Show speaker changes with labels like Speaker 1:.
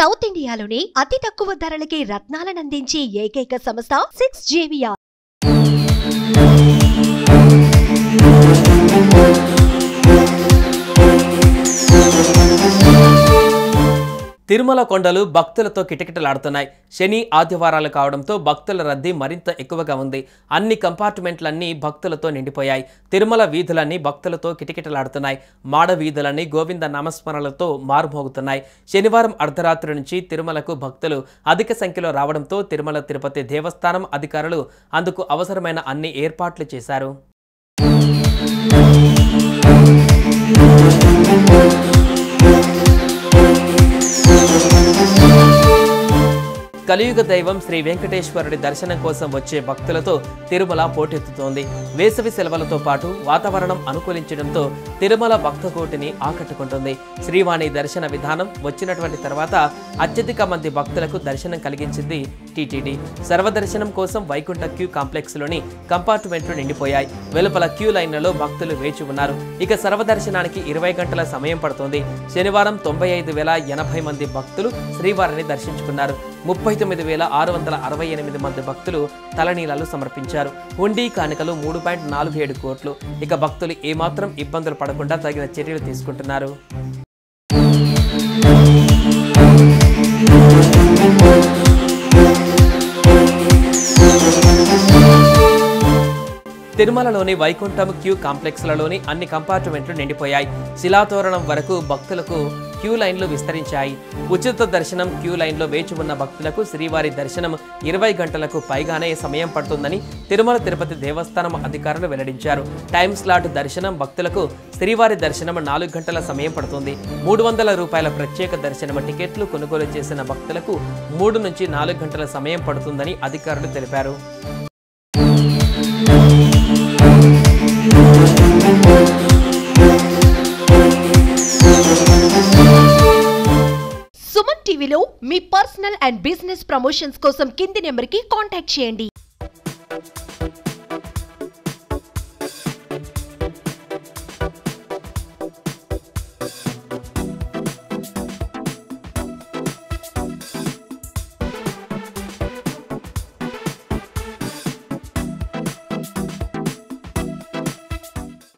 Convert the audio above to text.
Speaker 1: South ఇండియాలోనే అతి తక్కువ ధరలకి రత్నాలను అందించే ఏకైక సంస్థ 6JVR.
Speaker 2: తిరుమల కొండలు భక్తులతో కిటకిటలాడుతున్నాయి. శని ఆదివారాలు కావడంతో భక్తుల రద్దీ మరింత ఎక్కువగా ఉంది. అన్ని కంపార్ట్మెంట్లన్నీ భక్తులతో నిండిపోయాయి. తిరుమల వీధులన్నీ భక్తులతో కిటకిటలాడుతున్నాయి. మాడ వీధులన్నీ గోవింద నామస్మరణలతో మారుమోగుతున్నాయి. శనివారం అర్ధరాత్రి నుంచి తిరుమలకు భక్తులు అధిక సంఖ్యలో రావడంతో తిరుమల తిరుపతి దేవస్థానం అధికారులు అందుకు అవసరమైన అన్ని ఏర్పాట్లు చేశారు. కలియుగ దైవం శ్రీ వెంకటేశ్వరుడి దర్శనం కోసం వచ్చే భక్తులతో తిరుమల పోటెత్తుతోంది. వేసవి సెలవులతో పాటు వాతావరణం అనుకూలించడంతో తిరుమల భక్తకోటిని ఆకట్టుకుంటుంది. శ్రీవాణి దర్శన విధానం వచ్చినటువంటి తర్వాత అత్యధిక మంది భక్తులకు దర్శనం కలిగించింది టీటీడీ. సర్వదర్శనం కోసం వైకుంఠ క్యూ కాంప్లెక్స్లోని కంపార్ట్మెంట్లు నిండిపోయాయి. వెలుపల క్యూ లైన్లలో భక్తులు వేచి ఉన్నారు. ఇక సర్వదర్శనానికి 20 గంటల సమయం పడుతోంది. శనివారం 95,080 మంది భక్తులు శ్రీవారిని దర్శించుకున్నారు. 39,668 మంది భక్తులు తలనీలాలు సమర్పించారు. హుండీ కానుకలు 3.47 కోట్లు. ఇక భక్తులు ఏమాత్రం ఇబ్బందులు పడకుండా తగిన చర్యలు తీసుకుంటున్నారు. తిరుమలలోని వైకుంఠం క్యూ కాంప్లెక్స్లలోని అన్ని కంపార్ట్మెంట్లు నిండిపోయాయి. శిలాతోరణం వరకు భక్తులకు క్యూ లైన్లు విస్తరించాయి. ఉచిత దర్శనం క్యూ లైన్లో వేచి ఉన్న భక్తులకు శ్రీవారి దర్శనం 20 గంటలకు పైగానే సమయం పడుతుందని తిరుమల తిరుపతి దేవస్థానం అధికారులు వెల్లడించారు. టైం స్లాట్ దర్శనం భక్తులకు శ్రీవారి దర్శనం 4 గంటల సమయం పడుతుంది. 300 రూపాయల ప్రత్యేక దర్శనం టికెట్లు కొనుగోలు చేసిన భక్తులకు 3 నుంచి 4 గంటల సమయం పడుతుందని అధికారులు తెలిపారు.
Speaker 1: సుమన్ టీవీలో మీ పర్సనల్ అండ్ బిజినెస్ ప్రమోషన్స్ కోసం కింది నెంబర్కి కాంటాక్ట్ చేయండి.